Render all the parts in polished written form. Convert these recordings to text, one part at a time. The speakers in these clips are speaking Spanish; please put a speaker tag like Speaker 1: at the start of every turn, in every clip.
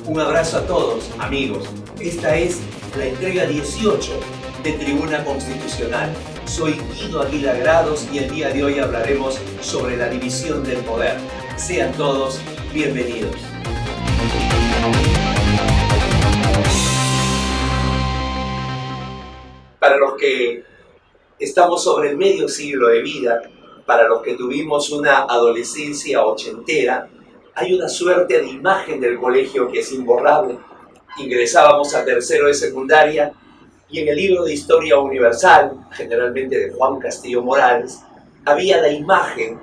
Speaker 1: Un abrazo a todos, amigos. Esta es la entrega 18 de Tribuna Constitucional. Soy Guido Aguilar Grados y el día de hoy hablaremos sobre la división del poder. Sean todos bienvenidos. Para los que estamos sobre el medio siglo de vida, para los que tuvimos una adolescencia ochentera, hay una suerte de imagen del colegio que es imborrable. Ingresábamos a tercero de secundaria y en el libro de Historia Universal, generalmente de Juan Castillo Morales, había la imagen,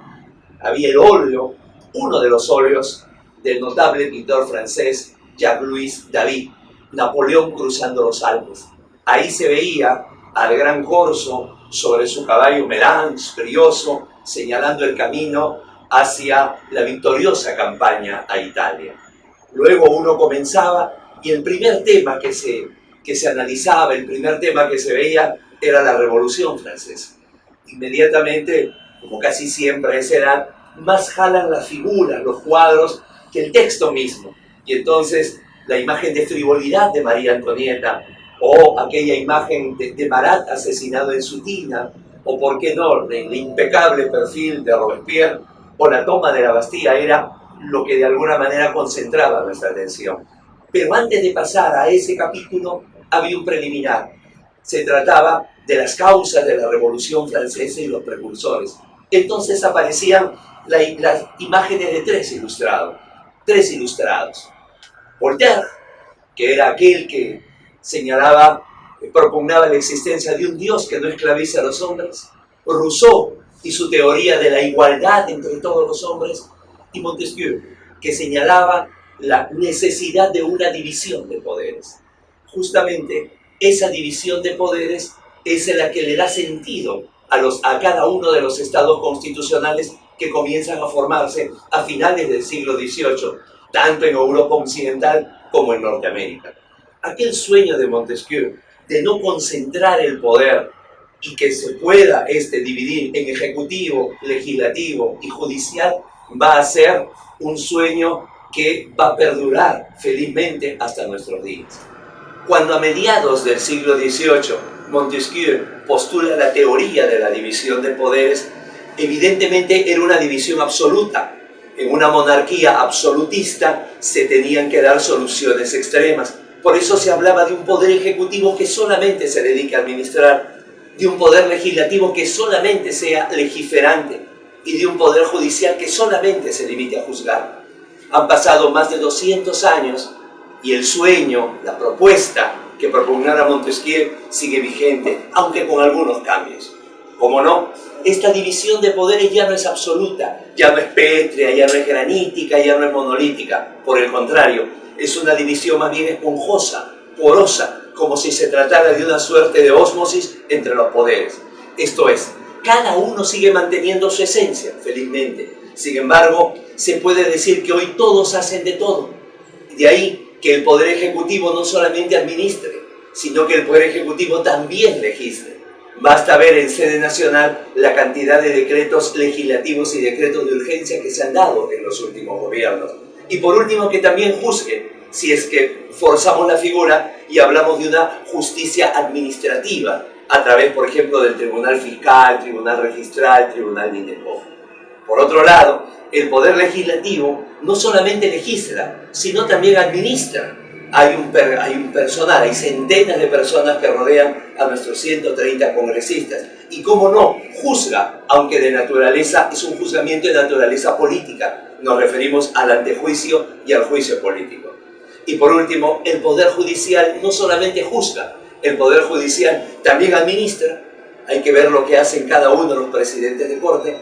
Speaker 1: había el óleo, uno de los óleos del notable pintor francés Jacques-Louis David, Napoleón cruzando los Alpes. Ahí se veía al gran corso sobre su caballo Melange, brioso, señalando el camino hacia la victoriosa campaña a Italia. Luego uno comenzaba y el primer tema que se analizaba, el primer tema que se veía era la Revolución Francesa. Inmediatamente, como casi siempre a esa edad, más jalan las figuras, los cuadros, que el texto mismo. Y entonces la imagen de frivolidad de María Antonieta, o aquella imagen de Marat asesinado en Sutina, o por qué no, el impecable perfil de Robespierre, o la toma de la Bastilla, era lo que de alguna manera concentraba nuestra atención. Pero antes de pasar a ese capítulo, había un preliminar. Se trataba de las causas de la Revolución Francesa y los precursores. Entonces aparecían las imágenes de tres ilustrados. Voltaire, que era aquel que señalaba, propugnaba la existencia de un Dios que no esclaviza a los hombres. Rousseau y su teoría de la igualdad entre todos los hombres, y Montesquieu, que señalaba la necesidad de una división de poderes. Justamente esa división de poderes es la que le da sentido a cada uno de los estados constitucionales que comienzan a formarse a finales del siglo XVIII, tanto en Europa occidental como en Norteamérica. Aquel sueño de Montesquieu de no concentrar el poder y que se pueda dividir en ejecutivo, legislativo y judicial, va a ser un sueño que va a perdurar felizmente hasta nuestros días. Cuando a mediados del siglo XVIII Montesquieu postula la teoría de la división de poderes, evidentemente era una división absoluta. En una monarquía absolutista se tenían que dar soluciones extremas. Por eso se hablaba de un poder ejecutivo que solamente se dedique a administrar, de un poder legislativo que solamente sea legiferante y de un poder judicial que solamente se limite a juzgar. Han pasado más de 200 años y el sueño, la propuesta que propugnara Montesquieu sigue vigente, aunque con algunos cambios. Como no, esta división de poderes ya no es absoluta, ya no es pétrea, ya no es granítica, ya no es monolítica. Por el contrario, es una división más bien esponjosa, porosa, como si se tratara de una suerte de ósmosis entre los poderes. Esto es, cada uno sigue manteniendo su esencia, felizmente. Sin embargo, se puede decir que hoy todos hacen de todo. De ahí que el Poder Ejecutivo no solamente administre, sino que el Poder Ejecutivo también legisle. Basta ver en sede nacional la cantidad de decretos legislativos y decretos de urgencia que se han dado en los últimos gobiernos. Y por último, que también juzgue, si es que forzamos la figura y hablamos de una justicia administrativa, a través, por ejemplo, del Tribunal Fiscal, Tribunal Registral, Tribunal de Indemnización. Por otro lado, el Poder Legislativo no solamente legisla, sino también administra. Hay un personal, hay centenas de personas que rodean a nuestros 130 congresistas. Y cómo no, juzga, aunque de naturaleza es un juzgamiento de naturaleza política. Nos referimos al antejuicio y al juicio político. Y por último, el Poder Judicial no solamente juzga, el Poder Judicial también administra. Hay que ver lo que hacen cada uno de los presidentes de corte,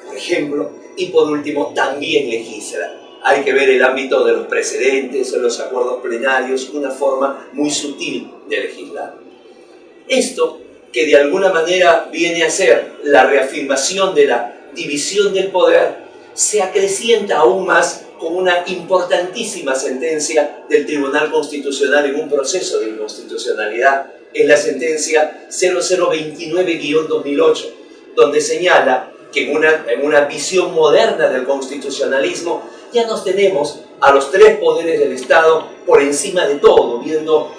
Speaker 1: por ejemplo, y por último también legisla. Hay que ver el ámbito de los precedentes, de los acuerdos plenarios, una forma muy sutil de legislar. Esto, que de alguna manera viene a ser la reafirmación de la división del poder, se acrecienta aún más con una importantísima sentencia del Tribunal Constitucional en un proceso de inconstitucionalidad, en la sentencia 0029-2008, donde señala que en una visión moderna del constitucionalismo ya no tenemos a los tres poderes del Estado por encima de todo, viendo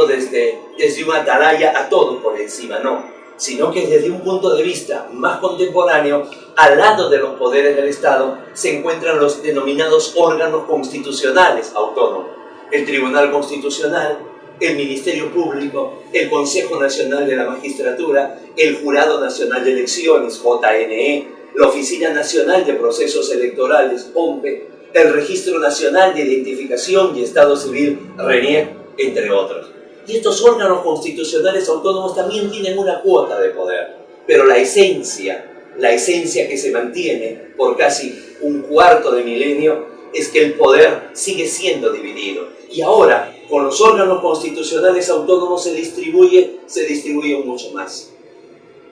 Speaker 1: desde una atalaya a todo por encima, no, sino que desde un punto de vista más contemporáneo, al lado de los poderes del Estado, se encuentran los denominados órganos constitucionales autónomos, el Tribunal Constitucional, el Ministerio Público, el Consejo Nacional de la Magistratura, el Jurado Nacional de Elecciones, JNE, la Oficina Nacional de Procesos Electorales, OMPE, el Registro Nacional de Identificación y Estado Civil, RENIEC, entre otros. Y estos órganos constitucionales autónomos también tienen una cuota de poder, pero la esencia que se mantiene por casi un cuarto de milenio es que el poder sigue siendo dividido. Y ahora, con los órganos constitucionales autónomos se distribuye mucho más.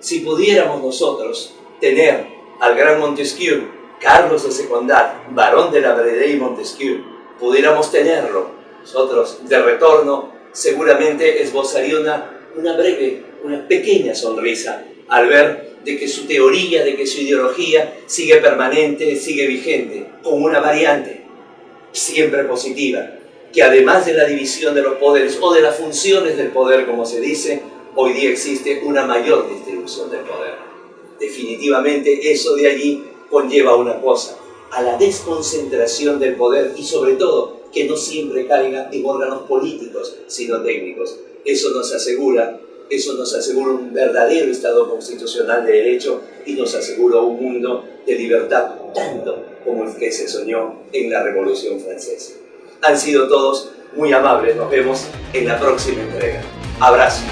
Speaker 1: Si pudiéramos nosotros tener al gran Montesquieu, Carlos de Secondat, barón de la Brédée y Montesquieu, pudiéramos tenerlo, nosotros de retorno, seguramente esbozaría una pequeña sonrisa al ver de que su teoría, de que su ideología sigue permanente, sigue vigente, con una variante siempre positiva, que además de la división de los poderes o de las funciones del poder, como se dice, hoy día existe una mayor distribución del poder. Definitivamente eso de allí conlleva una cosa, a la desconcentración del poder y sobre todo que no siempre caiga en órganos políticos, sino técnicos. Eso nos asegura un verdadero Estado constitucional de derecho y nos asegura un mundo de libertad tanto como el que se soñó en la Revolución Francesa. Han sido todos muy amables, nos vemos en la próxima entrega. Abrazo.